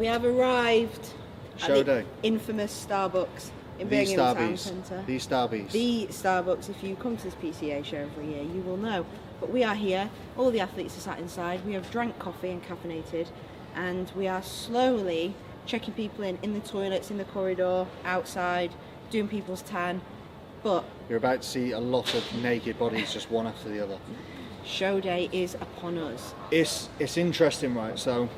We have arrived Show at the day. infamous Starbucks in The Birmingham Town Starbies. Centre. The Starbies. The Starbucks, if you come to this PCA show every year, you will know. But we are here, all the athletes are sat inside, we have drank coffee and caffeinated, and we are slowly checking people in the toilets, in the corridor, outside, doing people's tan. But you're about to see a lot of naked bodies, just one after the other. Show day is upon us. It's interesting, right? So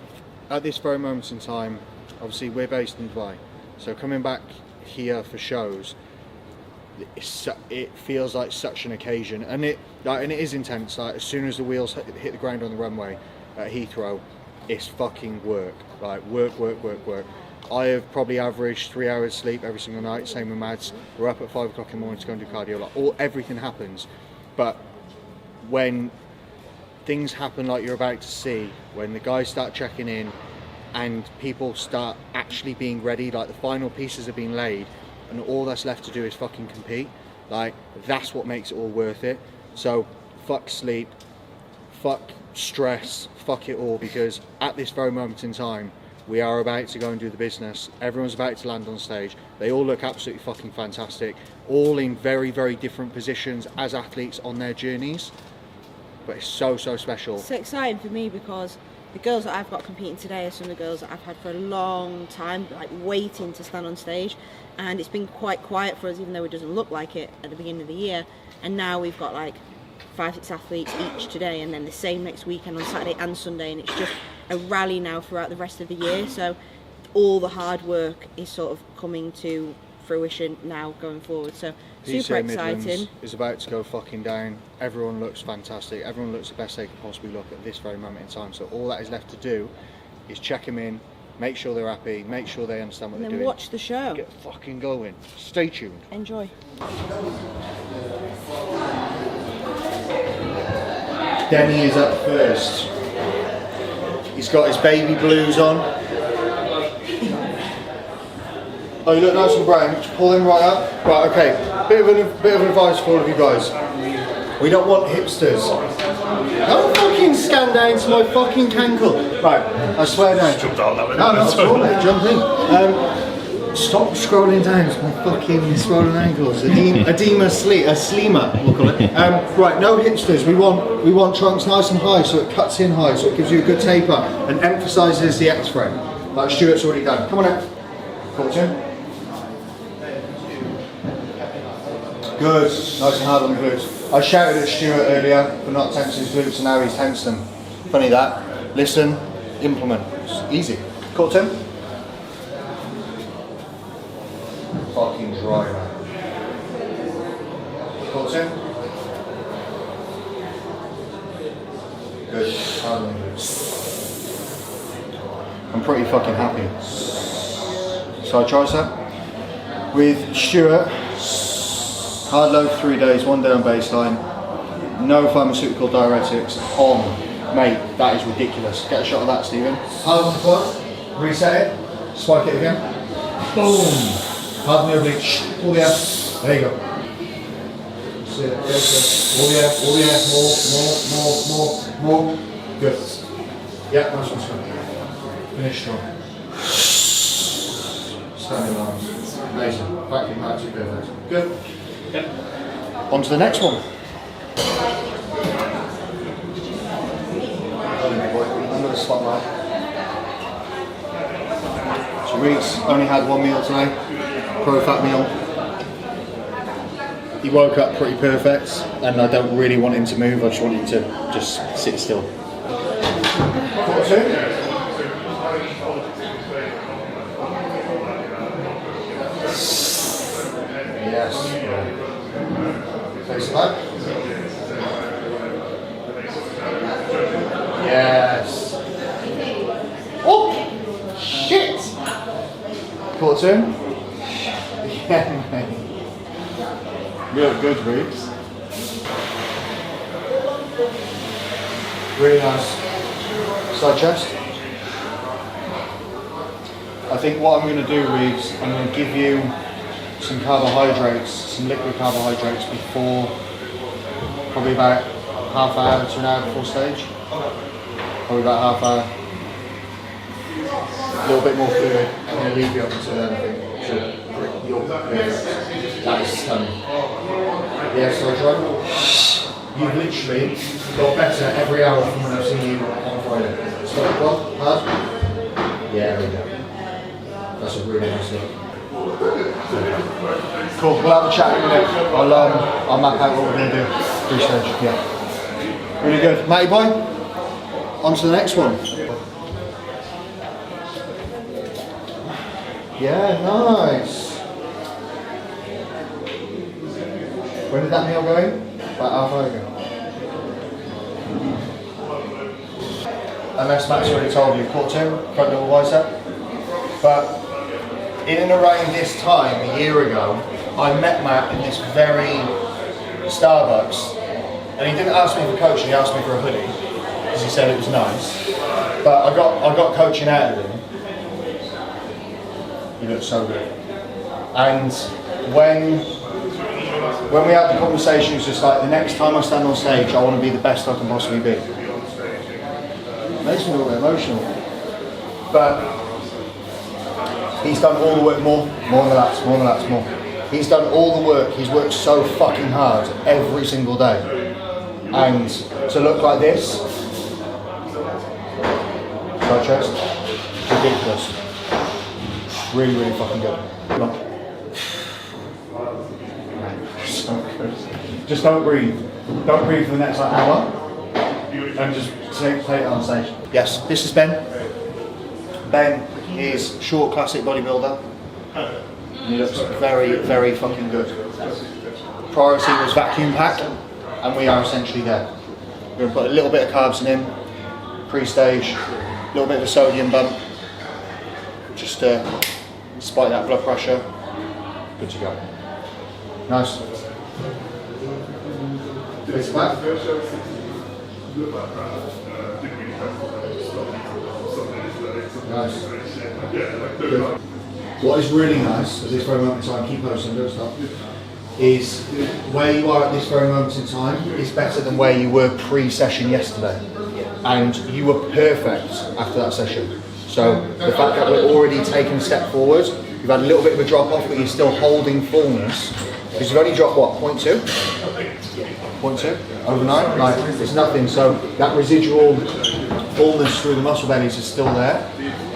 at this very moment in time, obviously we're based in Dubai, so coming back here for shows, it feels like such an occasion, and it is intense. Like, as soon as the wheels hit the ground on the runway at Heathrow, it's fucking work. Like work. I have probably averaged 3 hours sleep every single night. Same with Mads. We're up at 5 o'clock in the morning to go and do cardio. Like, everything happens. But when things happen like you're about to see, when the guys start checking in and people start actually being ready, like the final pieces are being laid, and all that's left to do is fucking compete, like, that's what makes it all worth it. So fuck sleep, fuck stress, fuck it all, because at this very moment in time we are about to go and do the business. Everyone's about to land on stage. They all look absolutely fucking fantastic, all in very, very different positions as athletes on their journeys, but it's so special. It's so exciting for me because the girls that I've got competing today are some of the girls that I've had for a long time, like waiting to stand on stage, and it's been quite quiet for us, even though it doesn't look like it at the beginning of the year. And now we've got like 5-6 athletes each today, and then the same next weekend on Saturday and Sunday, and it's just a rally now throughout the rest of the year. So all the hard work is sort of coming to fruition now going forward. So PCA super exciting. Midlands is about to go fucking down. Everyone looks fantastic. Everyone looks the best they could possibly look at this very moment in time. So all that is left to do is check them in, make sure they're happy, make sure they understand what and they're then doing. watch the show. Get fucking going. Stay tuned. Enjoy. Denny is up first. He's got his baby blues on. Oh, you look nice and brown. Just pull them right up. Right, okay. Bit of advice for all of you guys. We don't want hipsters. Don't fucking scan down to my fucking cankle. Right, I swear down. Jumped on that one. No, not at all, mate. Jump in. Stop scrolling down to my fucking scrolling ankles. Edema sleema, we'll call it. Right, no hipsters. We want trunks nice and high, so it cuts in high, so it gives you a good taper and emphasises the X-frame, like Stuart's already done. Come on out. Fortune. Good, nice and hard on the glutes. I shouted at Stuart earlier for not tensing his glutes, and now he's tensed them. Funny that. Listen, implement. It's easy. Caught him. Fucking dry, man. Caught him. Good, hard on the glutes. I'm pretty fucking happy. Side tricep. With Stuart. Hard load for 3 days, 1 day on baseline, no pharmaceutical diuretics on. Mate, that is ridiculous. Get a shot of that, Stephen. Hard on the quad, reset it, spike it again. Boom! Hard on the oblique, all the air. There you go. See it, all the air, more. Good. Yeah, nice one. Finish strong. Standing arms. Amazing. Backing that's perfect. Good. Yep. On to the next one. Under the spotlight. So Reed's only had one meal today, pro-fat meal. He woke up pretty perfect, and I don't really want him to move, I just want him to just sit still. Yes. Face it back. Yes. Oh! Shit! Caught him? Yeah, mate. You look good, Reeves. Really nice. Side chest. I think what I'm going to do, Reeves, I'm going to give you some carbohydrates, some liquid carbohydrates before, probably about half hour to an hour before stage. Probably about half hour. A little bit more fluid. I'm going to leave you up until then, I think. So, you're perfect. That is stunning. Yeah, so John, you've literally got better every hour from when I've seen you on Friday. So, well, hard? Yeah, there we go. That's a really nice look. Cool, we'll have a chat in a minute. I'll map out what we're going to do. Pre-stage, yeah. Really good. Matty boy, on to the next one. Yeah, nice. When did that meal go in? About half an hour ago. Unless Matt's already told you, core 2, front double bicep. But in and around this time, a year ago, I met Matt in this very Starbucks. And he didn't ask me for coaching, he asked me for a hoodie. Because he said it was nice. But I got coaching out of him. He looked so good. And when we had the conversation, it was just like, the next time I stand on stage, I want to be the best I can possibly be. It makes me a little bit emotional. But he's done all the work, more relaxed, more. He's done all the work, he's worked so fucking hard every single day. And to look like this, side chest, ridiculous. Really, really fucking good. Come on. So good. Just don't breathe. Don't breathe for the next like hour. And just play it on stage. Yes, this is Ben. Ben is short classic bodybuilder. And he looks very, very fucking good. Priority was vacuum pack, and we are essentially there. We're going to put a little bit of carbs in him, pre-stage, a little bit of a sodium bump, just to spike that blood pressure. Good to go. Nice. Face back. Nice. Good. What is really nice at this very moment in time, keep posting, don't stop, is where you are at this very moment in time is better than where you were pre-session yesterday. And you were perfect after that session. So the fact that we're already taking a step forward, you've had a little bit of a drop off, but you're still holding fullness. Because you've only dropped what, 0.2? 0.2? Overnight? Like, it's nothing. So that residual fullness through the muscle bellies is still there.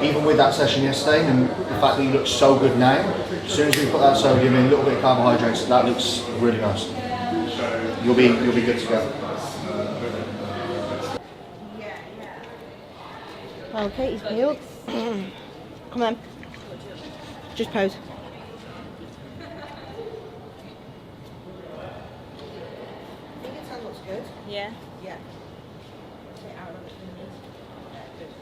Even with that session yesterday, and the fact that you look so good now, as soon as we put that sodium in, a little bit of carbohydrates, that looks really nice. You'll be good to go. Okay, he's peeled. Come on. Just pose. I think your tongue looks good. Yeah. Yeah. Take out of the fingers. Good.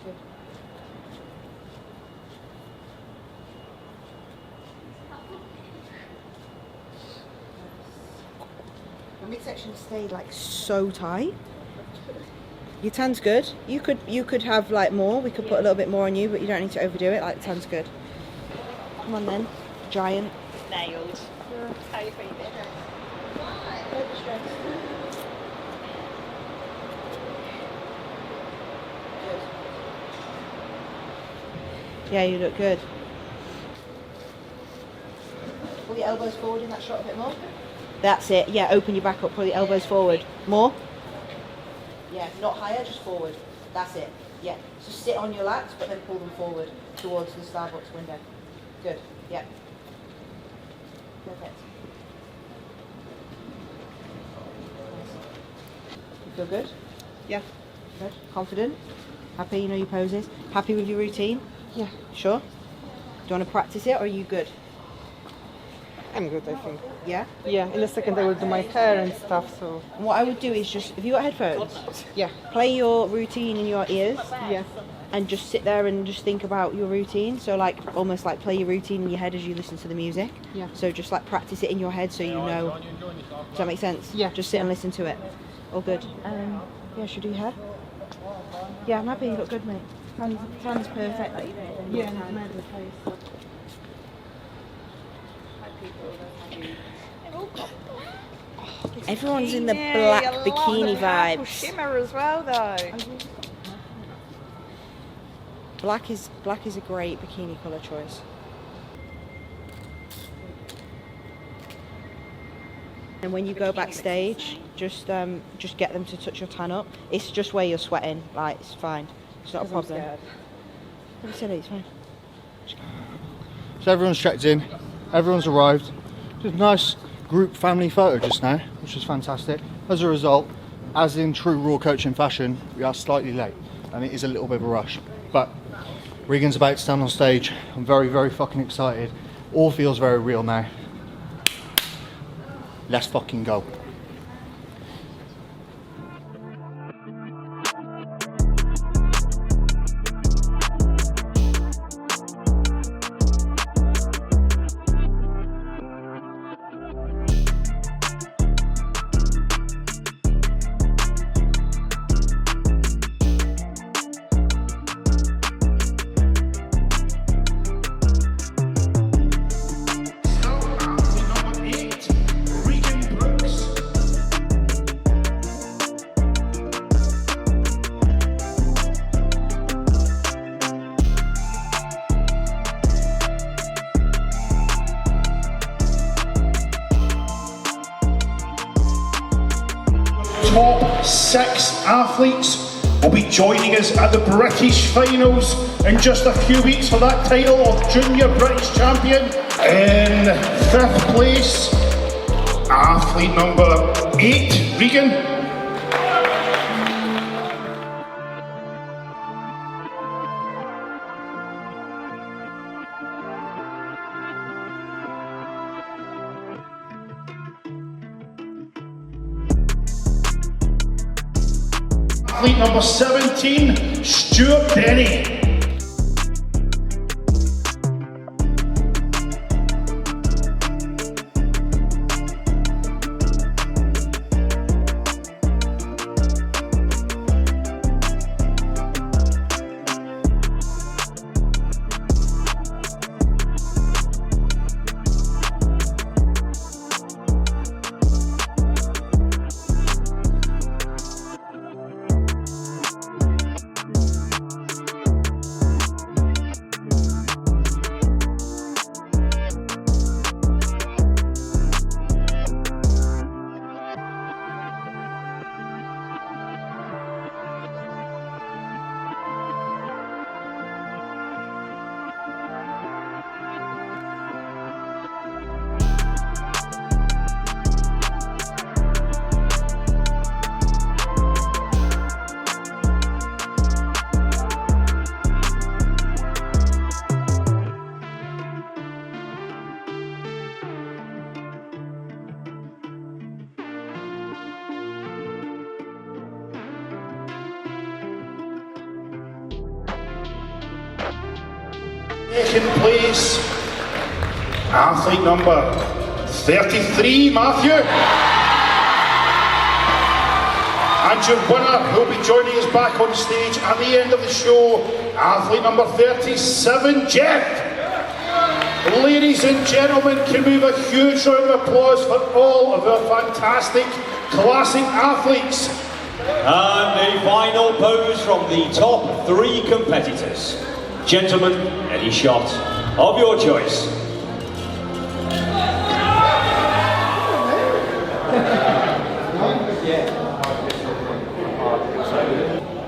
Good. The midsection stayed like so tight. Your tan's good. You could have like more. We could put a little bit more on you, but you don't need to overdo it. Like the tan's good. Come on then, giant. Nailed. How you feeling? Don't be stressed. Good. Yeah, you look good. Pull your elbows forward in that shot a bit more. That's it. Yeah, open your back up. Pull your elbows forward. More. Yeah, not higher, just forward. That's it. Yeah. So sit on your lats, but then pull them forward towards the Starbucks window. Good. Yeah. Perfect. You feel good? Yeah. Good. Confident? Happy? You know your poses? Happy with your routine? Yeah. Sure? Do you want to practice it, or are you good? I'm good, I think. Yeah? Yeah, in a second I will do my hair and stuff, so... And what I would do is just, have you got headphones? Yeah. Play your routine in your ears. Yeah. And just sit there and just think about your routine. So like, almost like play your routine in your head as you listen to the music. Yeah. So just like practice it in your head so you know. Does that make sense? Yeah. Just sit and listen to it. All good. Yeah, should we do your hair? Yeah, I'm happy you look good, mate. Tan's perfect. Like, Yeah, and made the face. Everyone's in the Bikini, black I love bikini the purple vibes. shimmer as well, though. Black is a great bikini colour choice. And when you go backstage, just get them to touch your tan up. It's just where you're sweating. Like, it's fine. It's not a problem. Don't be silly, it's fine. So everyone's checked in, everyone's arrived. Just a nice group family photo just now, which is fantastic. As a result, as in true Raw coaching fashion, we are slightly late, and it is a little bit of a rush. But Regan's about to stand on stage. I'm very, very fucking excited. All feels very real now. Let's fucking go. Top 6 athletes will be joining us at the British finals in just a few weeks for that title of Junior British Champion. In 5th place, athlete number 8, Regan. Athlete number 17, Stuart Denny. Second place, athlete number 33, Matthew. And your winner, who'll be joining us back on stage at the end of the show, athlete number 37, Jeff. Ladies and gentlemen, can we have a huge round of applause for all of our fantastic classic athletes. And the final pose from the top 3 competitors. Gentlemen, any shot of your choice.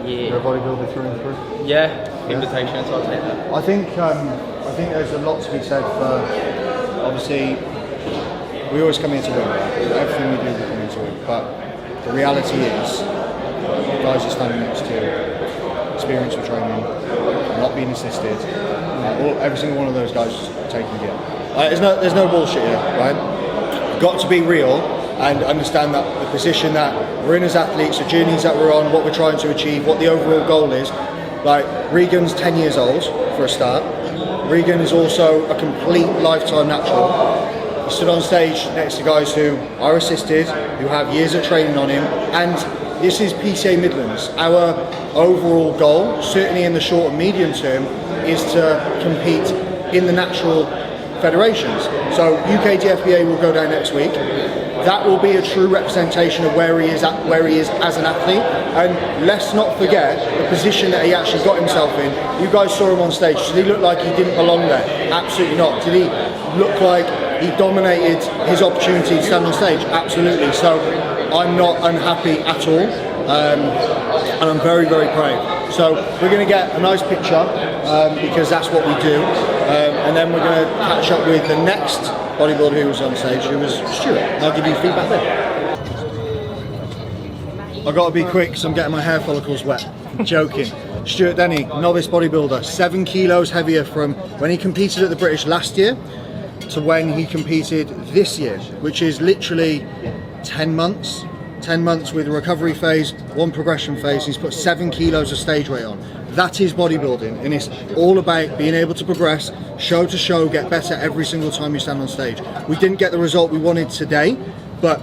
You're a bodybuilder through and through? Yeah, invitation, so I'll take that. I think there's a lot to be said for, obviously, we always come here to win. Everything we do, we come here to win. But the reality is, the guys are standing next to you, experience with training, not being assisted. Every single one of those guys is taking the gear. There's no bullshit here, right? Got to be real and understand that the position that we're in as athletes, the journeys that we're on, what we're trying to achieve, what the overall goal is. Like, Regan's 10 years old, for a start. Regan is also a complete lifetime natural. He stood on stage next to guys who are assisted, who have years of training on him, and this is PCA Midlands. Our overall goal, certainly in the short and medium term, is to compete in the natural federations. So UK DFBA will go down next week. that will be a true representation of where he is as an athlete. And let's not forget the position that he actually got himself in. You guys saw him on stage. Did he look like he didn't belong there? Absolutely not. Did he look like he dominated his opportunity to stand on stage? Absolutely. So I'm not unhappy at all, and I'm very, very proud. So we're going to get a nice picture because that's what we do, and then we're going to catch up with the next bodybuilder who was on stage, who was Stuart. I'll give you feedback there. I've got to be quick because I'm getting my hair follicles wet. I'm joking. Stuart Denny, novice bodybuilder, 7 kilos heavier from when he competed at the British last year to when he competed this year, which is literally 10 months. 10 months with a recovery phase, 1 progression phase. He's put 7 kilos of stage weight on. That is bodybuilding, and it's all about being able to progress, show to show, get better every single time you stand on stage. We didn't get the result we wanted today, but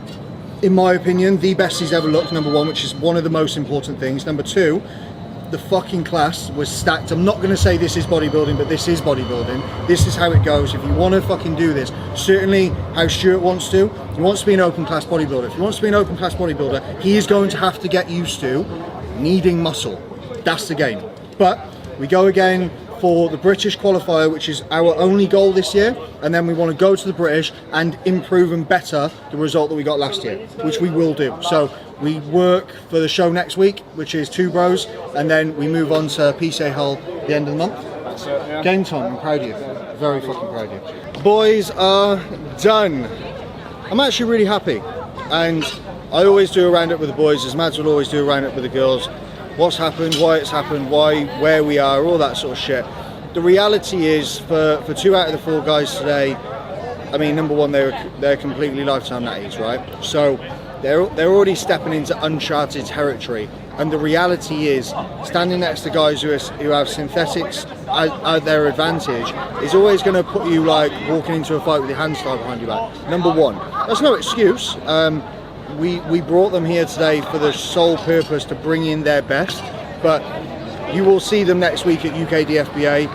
in my opinion, the best he's ever looked, number 1, which is one of the most important things. Number 2, the fucking class was stacked. I'm not going to say this is bodybuilding, but this is bodybuilding. This is how it goes. If you want to fucking do this, certainly how Stuart wants to, he wants to be an open class bodybuilder. If he wants to be an open class bodybuilder, he is going to have to get used to needing muscle. That's the game. But we go again for the British qualifier, which is our only goal this year, and then we want to go to the British and improve and better the result that we got last year, which we will do. So we work for the show next week, which is 2 bros, and then we move on to PCA Hull at the end of the month. That's it, yeah. Game time, I'm proud of you. Very fucking proud of you. Boys are done. I'm actually really happy, and I always do a roundup with the boys, as Mads will always do a roundup with the girls. What's happened, why it's happened, where we are, all that sort of shit. The reality is, for 2 out of the 4 guys today, I mean, number 1, they're completely lifetime natties, right? So they're already stepping into uncharted territory, and the reality is, standing next to guys who have synthetics at their advantage is always going to put you like walking into a fight with your hands tied behind your back. Number 1, that's no excuse. We brought them here today for the sole purpose to bring in their best, but you will see them next week at UKDFBA.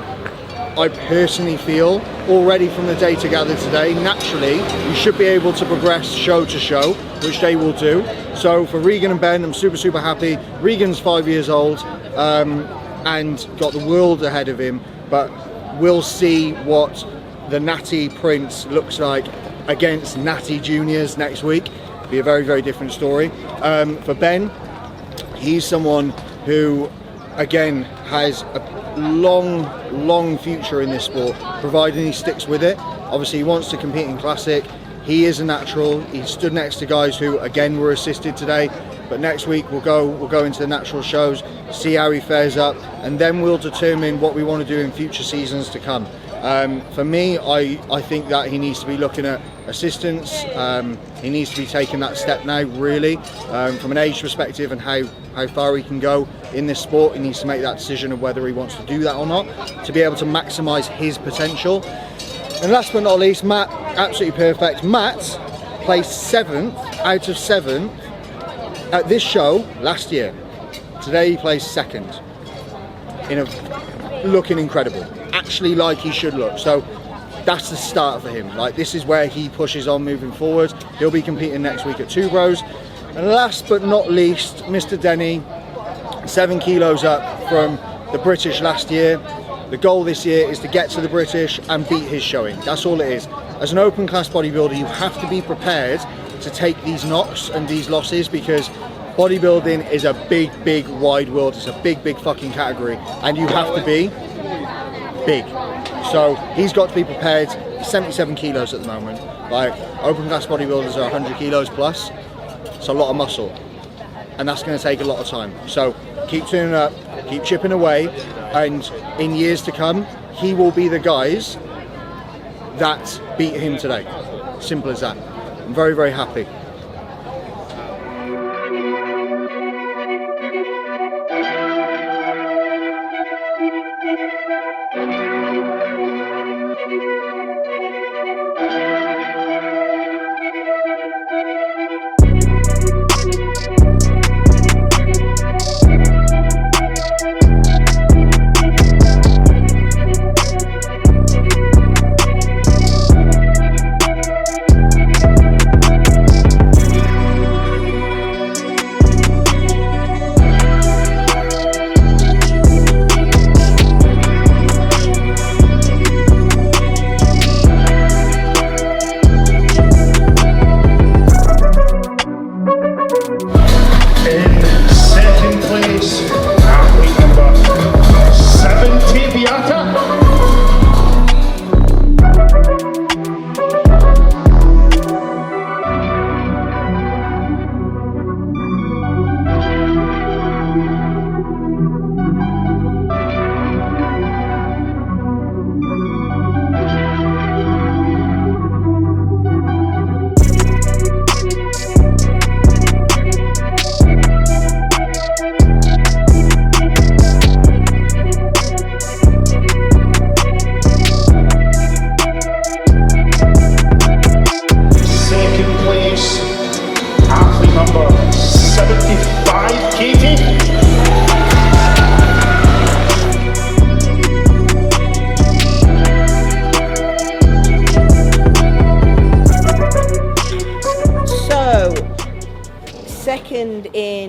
I personally feel, already from the data gathered today, naturally you should be able to progress show to show, which they will do. So for Regan and Ben, I'm super, super happy. Regan's 5 years old and got the world ahead of him, but we'll see what the Natty Prince looks like against Natty Juniors next week. Be a very, very different story. For Ben, he's someone who, again, has a long future in this sport, providing he sticks with it. Obviously, he wants to compete in Classic. He is a natural. He stood next to guys who, again, were assisted today. But next week we'll go into the natural shows, see how he fares up, and then we'll determine what we want to do in future seasons to come. For me, I think that he needs to be looking at assistance. He needs to be taking that step now, really, from an age perspective and how far he can go in this sport. He needs to make that decision of whether he wants to do that or not, to be able to maximise his potential. And last but not least, Matt, absolutely perfect. Matt placed 7th out of 7 at this show last year. Today he placed 2nd, looking incredible, actually like he should look. So that's the start for him. Like, this is where he pushes on moving forward. He'll be competing next week at 2 bros. And last but not least, Mr. Denny, 7 kilos up from the British last year. The goal this year is to get to the British and beat his showing. That's all it is. As an open class bodybuilder, you have to be prepared to take these knocks and these losses, because bodybuilding is a big wide world. It's a big fucking category, and you have to be big. So he's got to be prepared. 77 kilos at the moment. Like, open class bodybuilders are 100 kilos plus. It's a lot of muscle, and that's going to take a lot of time. So keep tuning up, keep chipping away, and in years to come, he will be the guys that beat him today. Simple as that. I'm very happy.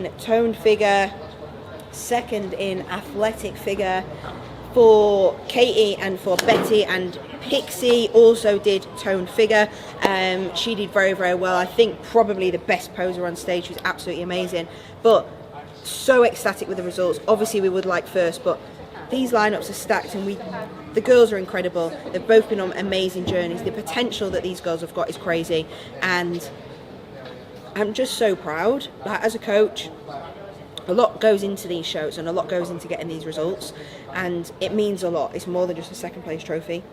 in toned figure, second in athletic figure. For Katie and for Betty, and Pixie also did toned figure. She did very, very well. I think probably the best poser on stage. She was absolutely amazing. But so ecstatic with the results. Obviously we would like first, but these lineups are stacked, and the girls are incredible. They've both been on amazing journeys. The potential that these girls have got is crazy, and I'm just so proud. Like, as a coach, a lot goes into these shows and a lot goes into getting these results, and it means a lot. It's more than just a second place trophy.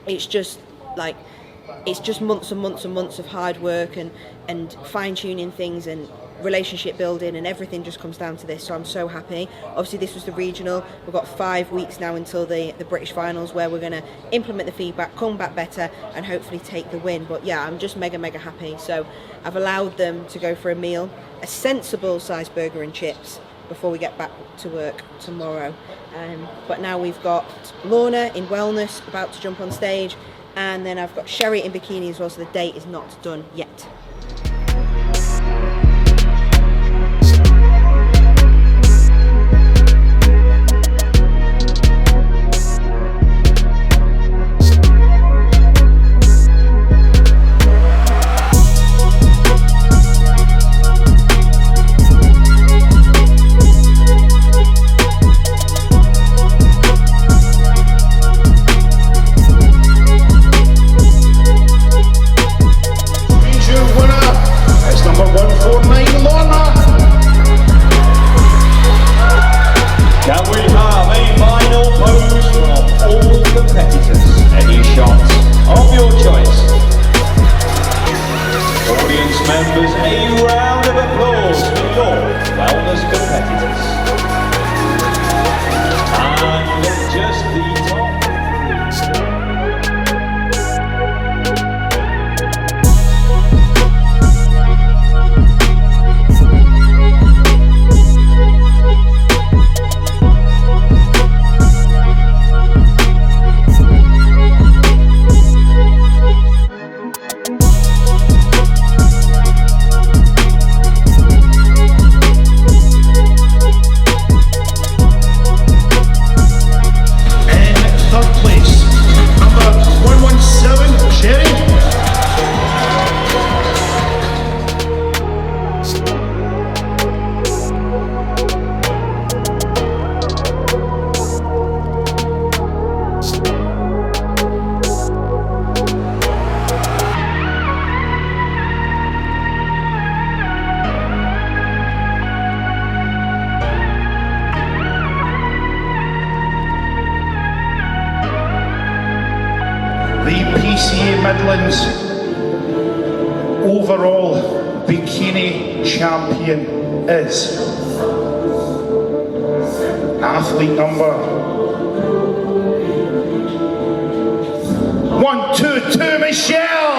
It's just months and months and months of hard work and fine-tuning things and relationship building, and everything just comes down to this. So I'm so happy. Obviously this was the regional. We've got 5 weeks now until the British finals, where we're going to implement the feedback, come back better, and hopefully take the win. But yeah, I'm just mega happy. So I've allowed them to go for a meal, a sensible sized burger and chips, before we get back to work tomorrow. But now we've got Lorna in wellness about to jump on stage, and then I've got Sherry in bikini as well, so the date is not done yet. Members, a round of applause for your wellness competitors. And just the top. The PCA Midlands overall bikini champion is athlete number 122, Michelle.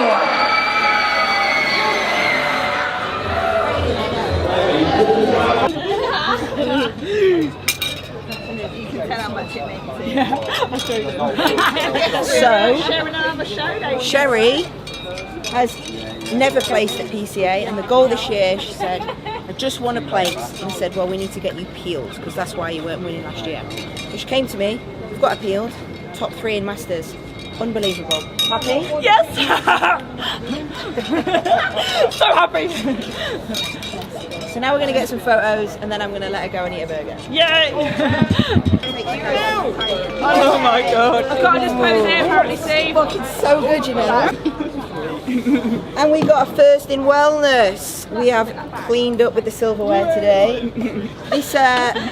So, Sherry has never placed at PCA, and the goal this year, she said, I just want to place. And I said, well, we need to get you peeled, because that's why you weren't winning last year. So she came to me, we've got her peeled, top 3 in Masters. Unbelievable. Happy? Yes! So happy! So now we're going to get some photos, and then I'm going to let her go and eat a burger. Yay! Oh my god. I've got to just pose there apparently, Steve. Fucking so good, you know. And we got a first in wellness. We have cleaned up with the silverware today. This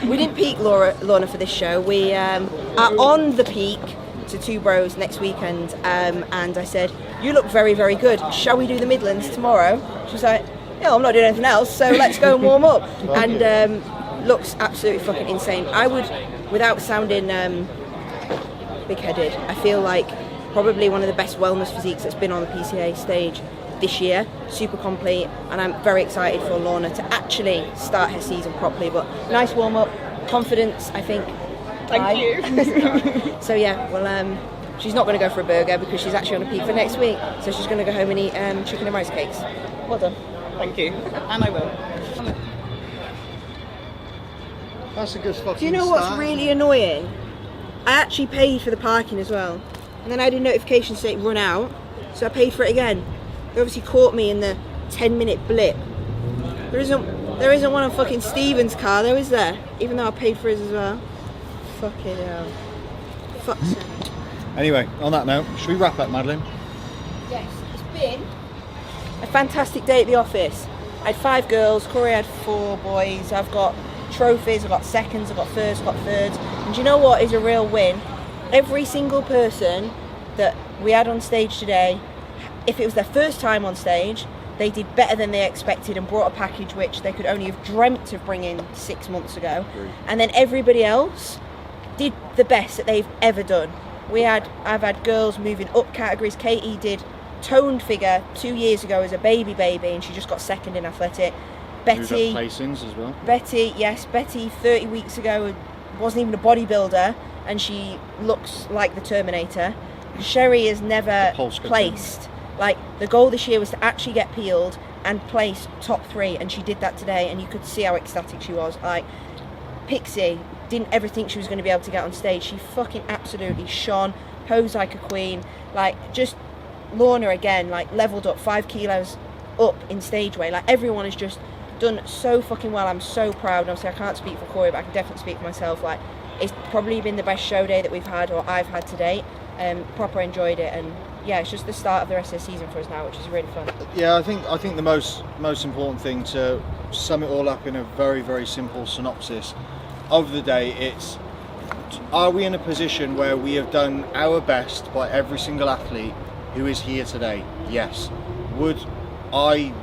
we didn't peak Lorna for this show. We are on the peak to Two Bros next weekend, and I said, you look very, very good. Shall we do the Midlands tomorrow? She was like, no, I'm not doing anything else, so let's go and warm up. And looks absolutely fucking insane. I would, without sounding big-headed, I feel like probably one of the best wellness physiques that's been on the PCA stage this year. Super complete, and I'm very excited for Lorna to actually start her season properly. But nice warm-up, confidence, I think. Thank you. So yeah, well, she's not going to go for a burger because she's actually on a peak for next week. So she's going to go home and eat chicken and rice cakes. Well done. Thank you. And I will. That's a good fucking Do you know what's start, really isn't it? annoying? I actually paid for the parking as well, and then I had a notification saying run out, so I paid for it again. They obviously caught me in the 10-minute blip. There isn't one on fucking Steven's car though, is there? Even though I paid for his as well. Fucking hell. Fuck's sake. Anyway, on that note, should we wrap up, Madeline? Yes, it's been a fantastic day at the office. I had 5 girls, Corey had 4 boys. I've got trophies, I've got seconds, I've got firsts, I've got thirds. And do you know what is a real win? Every single person that we had on stage today, if it was their first time on stage, they did better than they expected and brought a package which they could only have dreamt of bringing 6 months ago. And then everybody else did the best that they've ever done. I've had girls moving up categories. Katie did toned figure 2 years ago as a baby and she just got second in athletic. Betty placings as well. Betty 30 weeks ago wasn't even a bodybuilder and she looks like the Terminator. Sherry has never placed. Like, the goal this year was to actually get peeled and place top 3, and she did that today, and you could see how ecstatic she was. Like, Pixie didn't ever think she was going to be able to get on stage. She fucking absolutely shone, posed like a queen. Like, just Lorna again, like, leveled up 5 kilos up in stage weight. Like, everyone has just done so fucking well. I'm so proud. Obviously I can't speak for Corey, but I can definitely speak for myself. Like, it's probably been the best show day that we've had, or I've had to date. Proper enjoyed it, and yeah, it's just the start of the rest of the season for us now, which is really fun. Yeah, I think the most important thing, to sum it all up in a very, very simple synopsis of the day, it's, are we in a position where we have done our best by every single athlete who is here today? Yes. Would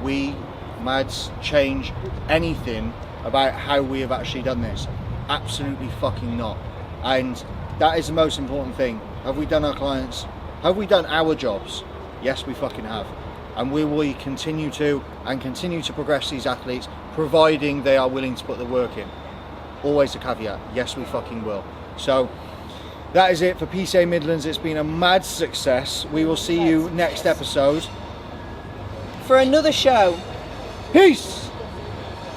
we, Mads, change anything about how we have actually done this? Absolutely fucking not. And that is the most important thing. Have we done our jobs? Yes, we fucking have. And we will continue to progress these athletes, providing they are willing to put the work in. Always a caveat, yes, we fucking will. So that is it for PCA Midlands. It's been a mad success. We will see you next episode for another show. Peace.